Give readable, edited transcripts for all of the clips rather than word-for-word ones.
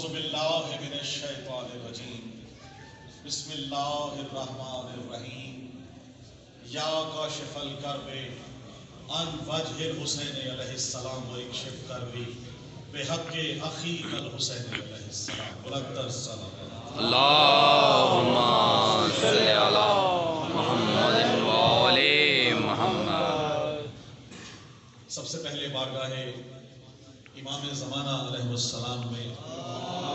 اعوذ باللہ من الشیطان الرجیم بسم اللہ الرحمن الرحیم یا کاشف الکرب عن وجہ الحسین علیہ السلام و اکشف کربی بحق اخیک الحسین علیہ السلام بلندر السلام اللہم صلی علی محمد وآلِ محمد۔ سب سے پہلے بارگاہ امام زمانہ علیہ السلام میں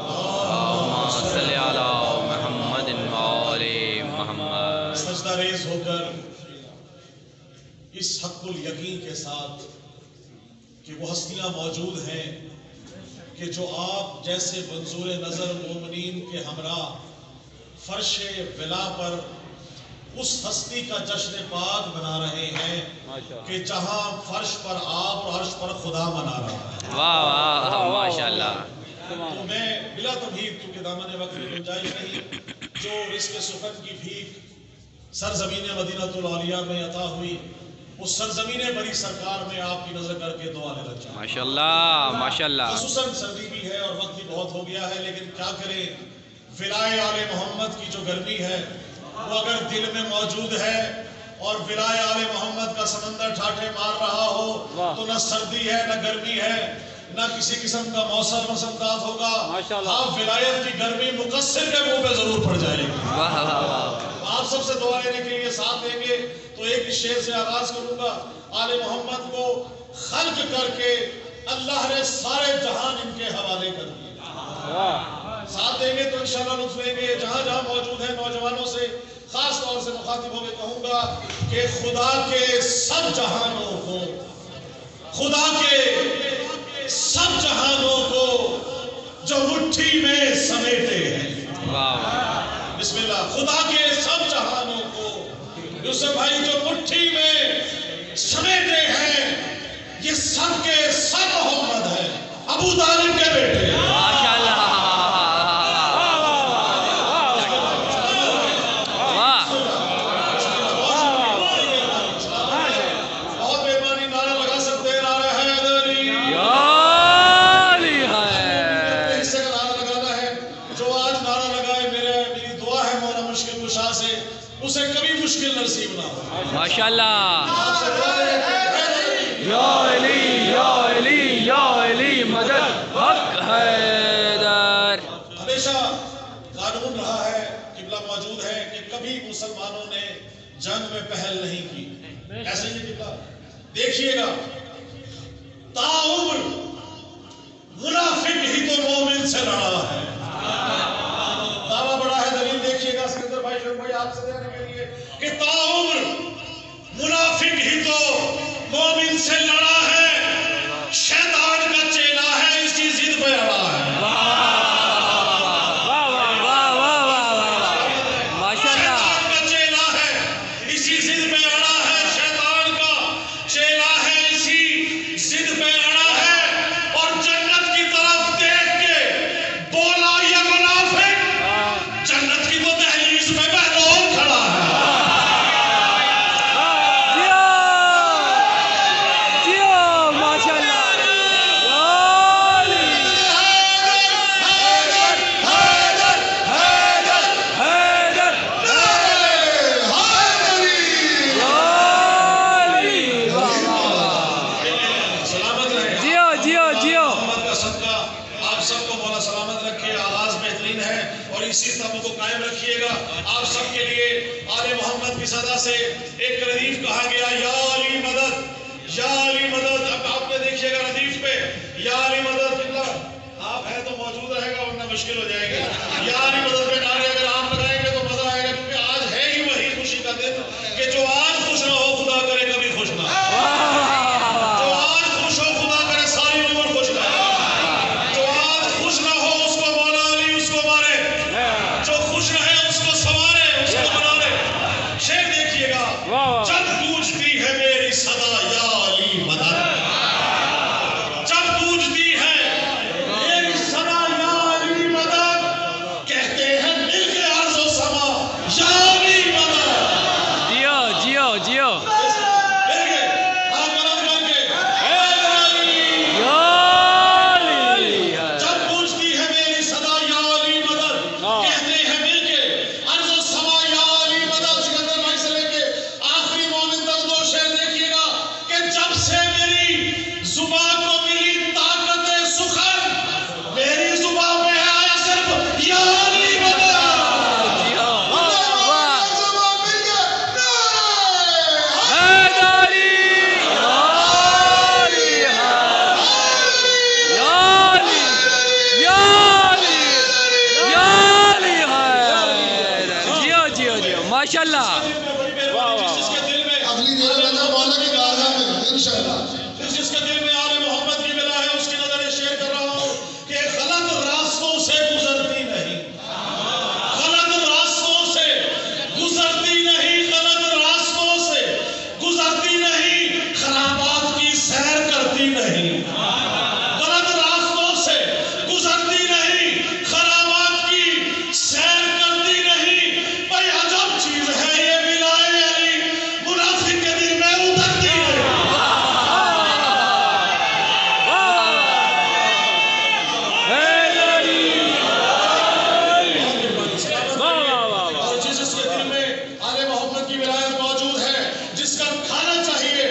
اللہم صلی علی محمد وآلِ محمد سجدہ ریز ہو کر اس حق الیقین کے ساتھ کہ وہ ہستیاں موجود ہیں کہ جو آپ جیسے منظور نظر مومنین کے ہمراہ فرش ولا پر اس ہستی کا جشن پاک منا رہے ہیں کہ جہاں فرش پر آپ اور عرش پر خدا منا رہا ہے۔ واہ واہ ماشاءاللہ۔ تو میں بلا تمہید کیونکہ دامن وقت میں گنجائش نہیں، جو رزق سخن کی بھیک سرزمین مدینہ العالیہ میں عطا ہوئی اس سرزمین بری سرکار میں آپ کی نظر کر کے دعا لینا چاہتا ہوں۔ ماشاءاللہ ماشاءاللہ۔ خصوصاً سردی بھی ہے اور وقت بھی بہت ہو گیا ہے، لیکن کیا کریں، ولائے آل محمد کی جو گرمی ہے وہ اگر دل میں موجود ہے اور ولائے آل محمد کا سمندر ٹھاٹھے مار رہا ہو تو نہ سردی ہے نہ گرمی ہے نہ کسی قسم کا موسم مسمداد ہوگا، آپ ولایت کی گرمی مقصر کے منہ پہ ضرور پڑ جائے گی۔ آپ سب سے دعا لینے کے لیے ساتھ دیں گے تو ایک شعر سے آغاز کروں گا۔ آل محمد کو خلق کر کے اللہ نے سارے جہان ان کے حوالے کر دیے۔ ساتھ دیں گے تو انشاءاللہ لطف لیں گے۔ جہاں جہاں موجود ہیں نوجوانوں سے خاص طور سے مخاطب ہو کے کہوں گا کہ خدا کے سب جہانوں کو، خدا کے سب جہانوں کو جو مٹھی میں سمیٹے ہیں، بسم اللہ، خدا کے سب جہانوں کو یوسف بھائی جو مٹھی میں سمیٹے ہیں، یہ سب کے سب محمد ہیں، ابو طالب کے بیٹے ہیں۔ اسے کبھی مشکل نصیب نہ ہو ماشاءاللہ۔ یا علی یا علی یا علی مدد حق حیدر۔ ہمیشہ قانون رہا ہے، قبلہ موجود ہے کہ کبھی مسلمانوں نے جنگ میں پہل نہیں کی، ایسے ہی قبلہ دیکھیے گا تاعمر منافق ہی تو مومن سے لڑا ہے۔ دعویٰ بڑا ہے، دلیل دیکھیے گا سکندر بھائی شروع بھائی آپ سے دینے کے لیے کہ تاعمر منافق ہی تو مومن سے لڑا ہے، شیطان کا چیلا ہے اسی ضد پہ اڑا ہے۔ شیطان کا چیلا ہے اسی ضد پہ اڑا ہے، شیطان کا چیلا ہے اسی ضد پہ اڑا ہے، اور جنت کی طرف دیکھ کے بولا یہ منافق، جنت کی تو دہلیز میں بہلول کھڑا ہے۔ اسی تب کو قائم رکھیے گا۔ آپ سب کے لیے آل محمد کی صدا سے ایک ردیف کہا گیا، یا علی مدد یا علی مدد۔ اب آپ نے دیکھیے گا ردیف پہ یا علی مدد، آپ ہے تو موجود رہے گا ورنہ مشکل ہو جائے گا۔ یا علی مدد پہ نعرے اگر آپ لگائیں گے تو مزہ آئے گا، کیونکہ آج ہے ہی وہی خوشی کا دن کہ جو آج خوش نہ ہو خدا کرے کبھی خوش نہ ہو، جو آج خوش ہو خدا کرے ساری عمر خوش نہ ہو، جو آج خوش نہ ہو اس کو مولا علی اس کو مارے، جو خوش رہے اس کو سوارے اس کو بنا لے۔ شعر دیکھیے گا، جب گونجتی ہے میری صدا یا علی مدد، جب گونجتی ہے میری صدا یا علی مدد، کہتے ہیں ماشاءاللہ جس کے دل میں اگلی دیر میں جب مولا کی بارگاہ میں انشاءاللہ جس کے دل میں آل محمد کی ملا ہے اس کی نظر شیئر کر رہا ہوں کہ غلط راستوں سے گزرتی نہیں، غلط راستوں سے گزرتی نہیں، غلط راستوں سے گزرتی نہیں، خرابات کی سیر کرتی نہیں، غلط راستوں سے گزرتی نہیں، خرابات کی سیر کرتی نہیں۔ بھائی عجب چیز ہے یہ ولائے علی، منافق کے دل میں اترتی ہے۔ اور جس کے دل میں آل محمد کی ولایت موجود ہے، جس کا کھانا چاہیے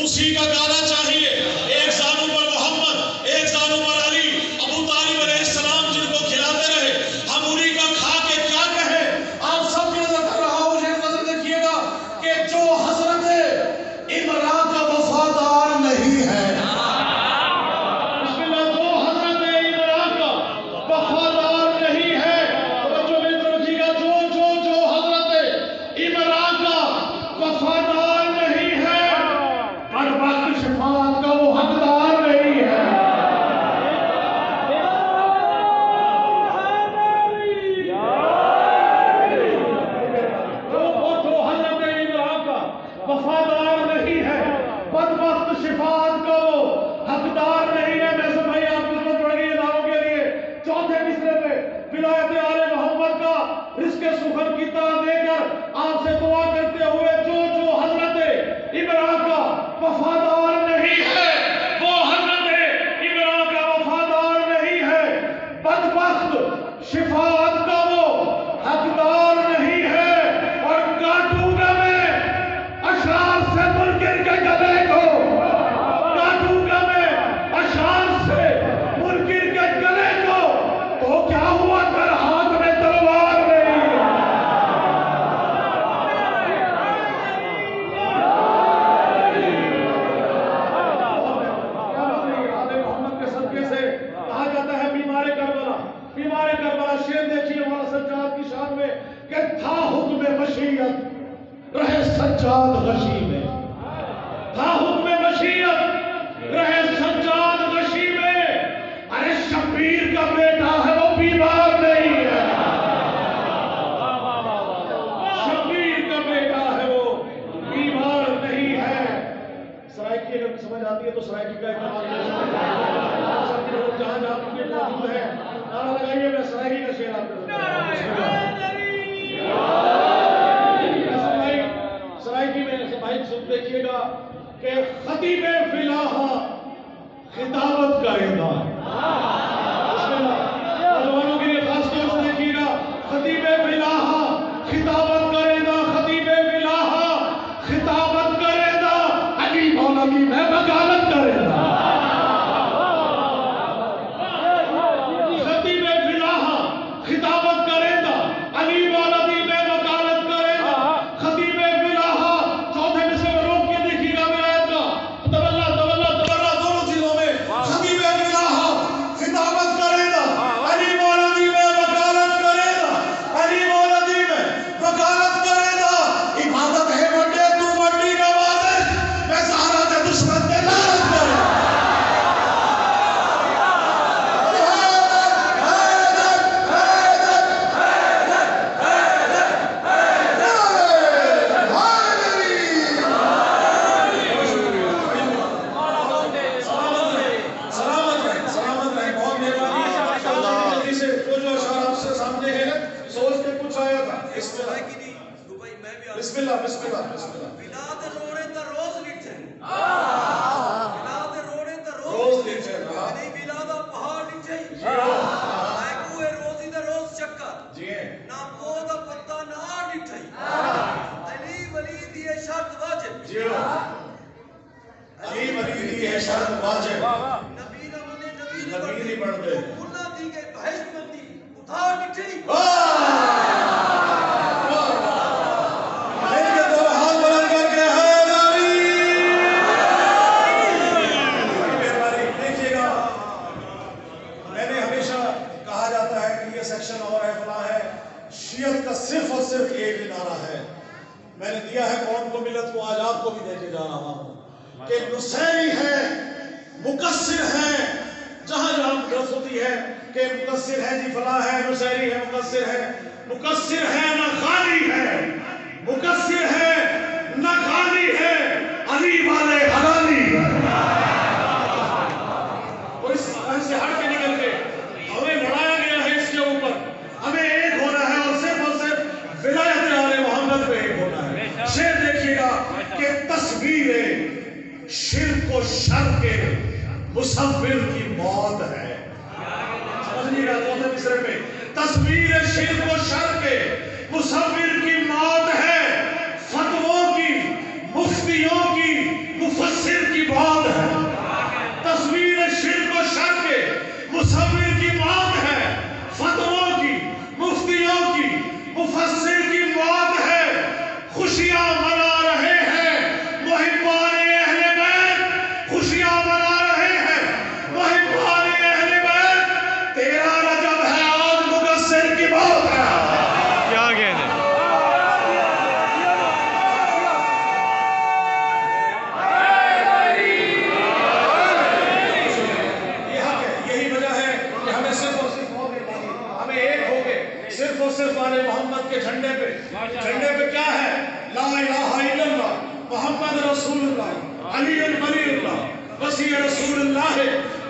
اسی کا گانا چاہیے۔ ایک زانو پر محمد، ایک زانو پر علی، ابو طالب علیہ السلام جن کو کھلاتے رہے، ہم انہی کا کھا کے کیا کہیں۔ آپ سب کی نظر کر رہا ہوں، مجھے نظر دیکھیے گا کہ جو حضرت عمران کا وفادار نہیں ہے، بسم اللہ، جو حضرت عمران کا وفادار نہیں ہے، توجہ میری طرف رکھیے گا، جو حضرت عمران کا وفادار نہیں ہے، ہر وقت شفاعت کا وہ حقدار نہیں ہے۔ جو حضرت عمران کا وفادار نہیں ہے، بدبخت شفاعت کا وہ حقدار نہیں ہے۔ میں سے بھائی آپ کی ضرورت پڑ گئی اداروں کے لیے چوتھے مصرے پہ ولایت آل محمد کا رزق سخن کی طرح دے کر آپ سے دعا کرتے ہوئے، جو حضرت عمران کا وفادار نہیں ہے، وہ حضرت عمران کا وفادار نہیں ہے، بدبخت شفاعت کا وہ حقدار نہیں ہے۔ اور کاٹوں گا میں اشرار سے منکر کے گلے کو، کاٹوں گا میں اشرار سے منکر کے گلے کو، تو کیا ہوا کر ہاتھ میں تلوار نہیں۔ آل محمد کے صدقے سے کہا جاتا ہے بیمار کربلا شعر دیکھیے مولانا سجاد کی شان میں کہ تھا حکم مشیت رہے سجاد غشی میں، تھا حکم مشیت رہے سجاد غشی میں، ارے شبیر کا بیٹا ہے وہ بیمار نہیں ہے، شبیر کا بیٹا ہے وہ بیمار نہیں ہے۔ سرائکی اگر سمجھ آتی ہے تو سرائکی کا اقتباس جہاں جہاں پر موجود ہے نعرہ لگائیے۔ میں سرائکی کا شعر آپ کو سرائکی میں بھائی سن دیکھیے گا کہ خطیب فلاحہ خطابت کرے گا، بسم اللہ، نوجوانوں کے لیے خاص طور سے دیکھیے گا، خطیب فلاحہ خطابت کرے گا، خطیب فلاحہ خطابت کرے گا، علی مولوی میں وکالت کرے گا، خطیب فلاحہ خطابت کرے گا، علی مولوی میں وکالت کرے گا، خطیب فلاحہ چوتھے مصرے میں روک کے دیکھیے گا ولایت کا تبرہ دونوں چیزوں میں، خطیب فلاحہ خطابت کرے گا، علی مولوی میں وکالت کرے گا، علی مولوی میں وکالت کرے گا، عبادت ہے وڈے تو وڈی نوازش، میں سارا دے دشمن دے لعنت کرے گا۔ سلامت رہے، بہت مہربانی۔ جلدی سے جو اشعار آپ سے سامنے ہے سوچ کے کچھ آیا تھا۔ بسم اللہ بسم اللہ بسم اللہ۔ بلاد روڑے تا روز نٹھے، بلاد روڑے تا روز نٹھے، نہیں بلاد پہاڑ نٹھے، آئے کوئے روزی دا روز چکر، جی ہیں، نہ پو دا پتہ نہ آڑ نٹھے، علی ولی دیئے شرط واجب، جی ہو، علی ولی دی ہے شرط واجب، نبی نہ منے نبی نبی نہیں پڑھ دے، انہاں دی گئے بہشت مندی اتھار نٹھے، شیعت کا صرف اور صرف ایک نعرہ ہے، میں نے دیا ہے قوم کو ملت کو، آج آپ کو بھی دے کے جا رہا ہوں کہ نصیری ہے، مقصر ہے، جہاں جہاں درس ہوتی ہے کہ مقصر ہے جی فلاں ہے، نصیری ہے، مقصر ہے نہ خالی ہے، مقصر ہے نہ خالی ہے، علی والے حلالی ہے۔ اور اس سے ہٹ کے نکل کے ہمیں لڑایا گیا ہے اس کے اوپر، ہمیں ایک ہونا ہے اور صرف ولایت آل محمد پہ ایک ہونا ہے۔ شعر دیکھیے گا کہ تصویر شرک و شر کے مصور کی موت ہے۔ سمجھنی گا دوسرے مصرے پہ، تصویر شرک و شر کے مصور کی موت ہے، فتووں کی، مفتیوں کی، مفسر کی موت ہے۔ تصویر شرک و شر کے مصور کی موت ہے، فتووں کی، مفتیوں کی، مفسر کی موت ہے۔ خوشیاں منا رہے ہیں محبان اہل بیت، خوشیاں منا رہے ہیں محبان اہل بیت، تیرا رجب ہے آج مقصر کی موت ہے۔ کیا کہتے ہیں؟ صرف آل محمد کے جھنڈے پہ کیا ہے؟ لا الہ الا اللہ محمد رسول اللہ علی ولی اللہ وصی رسول اللہ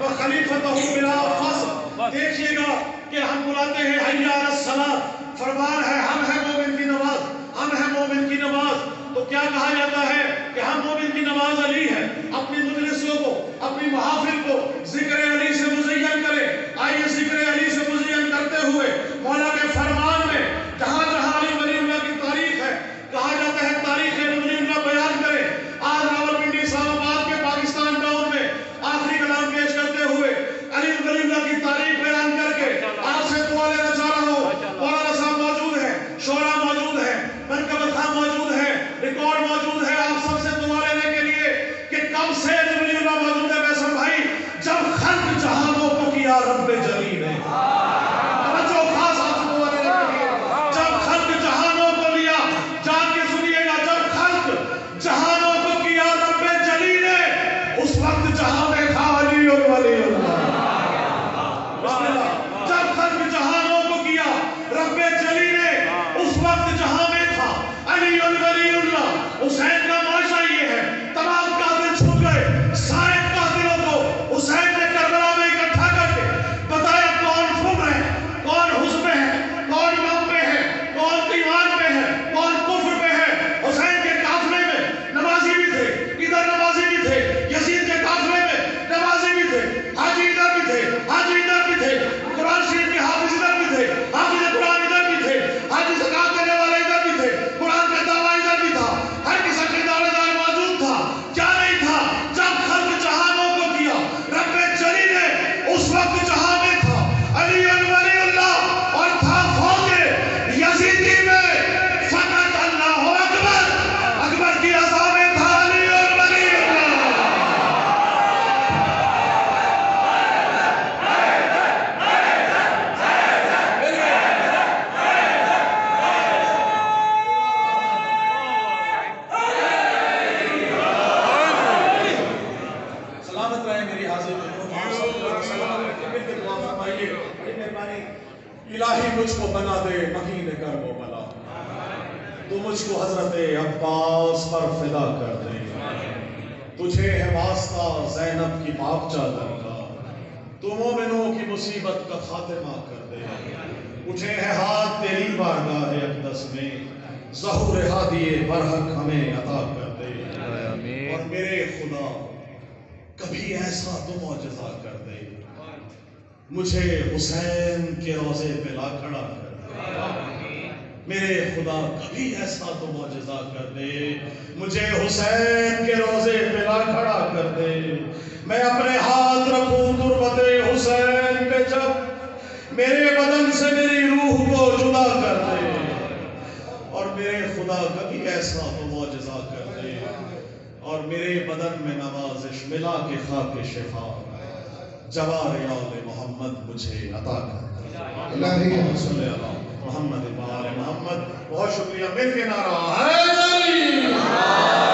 و خلیفتہ بلا فصل۔ دیکھیے گا کہ ہم بلاتے ہیں حی علی الصلاۃ، فرمان ہے ہم ہیں مومن کی نماز، ہم ہیں مومن کی نماز۔ تو کیا کہا جاتا ہے کہ ہم مومن کی نماز علی ہے۔ اپنی مجلسوں کو، اپنی محافل کو ذکر علی سے مزین کریں۔ آئیے ذکر علی سے مزین کرتے ہوئے مولا کے فرمان میں جہاں جہاں علی ولی اللہ کی تاریخ ہے، کہا جاتا ہے تاریخ ولی اللہ بیان کرے۔ آج راولپنڈی اسلام آباد کے پاکستان ٹاؤن میں آخری کلام پیش کرتے ہوئے علی ولی اللہ کی تاریخ بیان کر کے آپ سے دعا لینا چاہ رہا ہوں۔ مولانا صاحب موجود ہیں، شعراء موجود ہیں، منقبت خان موجود ہیں، ریکارڈ موجود ہے آپ سب سے دعا لینے کے لیے کہ کب سے علی ولی اللہ موجود ہے بیسم بھائی، جب خلق جہانوں کو کیا رب جلی نے۔ توجہ خاص آپ سے دعا لینے کے لیے، جب خلق جہانوں کو لیا، جان کے سنیے گا، جب خلق جہانوں کو کیا رب جلی نے، اس وقت جہاں میں تھا علی اور ولی اللہ۔ بسم اللہ۔ جب خلق جہانوں کو کیا رب جلی نے، اس وقت جہاں میں تھا علی اور ولی اللہ۔ حسین کا معاشرہ یہ ہے، تمام قاتل چھپ گئے، سارے قاتلوں کو حسین نے کربلا میں اکٹھا کر کے بتایا کون فبر ہے، کون حزب ہے، کون غم پہ ہے، کون ایمان پہ ہے، کون کفر پہ ہے۔ حسین کے قافلے میں نمازی بھی تھے، ادھر نمازی بھی تھے، یزید کے قافلے میں نمازی بھی تھے، حاجی ادھر بھی تھے، حاجی ادھر بھی تھے، قرآن شریف کے حافظ ادھر بھی تھے، حافظ قرآن ادھر بھی تھے، حاجی زکات دینے والے ادھر بھی تھے، قرآن کا دعویٰ ادھر بھی تھا، ہر قسم کے دعوے دار موجود تھا۔ کیا نہیں تھا؟ جب خلق جہانوں کو کیا رب جلی نے، اس وقت جہاں میں تھا علی ولی اللہ، اور تھا فوج یزیدی میں فقط اللہ اکبر، اکبر کی عزا میں تھا علی ولی اللہ۔ سلامت رہے میری حاضر دعا فرمائیے، بڑی مہربانی۔ الہی مجھ کو بنا دے مکین کر وہ بلا، تو مجھ کو حضرت عباس پر فدا کر دے، تجھے ہے واسطہ زینب کی پاک چادر کا، تو مومنوں کی مصیبت کا خاتمہ کر دے، مجھے ہے ہاتھ تیری بارگاہ اقدس میں، ظہور ہادی برحق ہمیں عطا کر دے، اور میرے خدا کبھی ایسا تو معجزہ کر دے، مجھے حسین کے روضے پہ لا کھڑا کر دے، میرے خدا کبھی ایسا تو معجزہ کر دے، مجھے حسین کے روضے پہ لا کھڑا کر دے، میں اپنے ہاتھ رکھوں تربت حسین پہ جب میرے بدن سے میری روح کو جدا کر دے، اور میرے خدا کبھی ایسا تو معجزہ کر دے، اور میرے بدن میں نوازش ملا کے خاک شفا جوار آل محمد مجھے عطا کر دے۔ الہی صلی اللہ محمد و آل محمد. بہت شکریہ. مل کے نعرہ حیدری.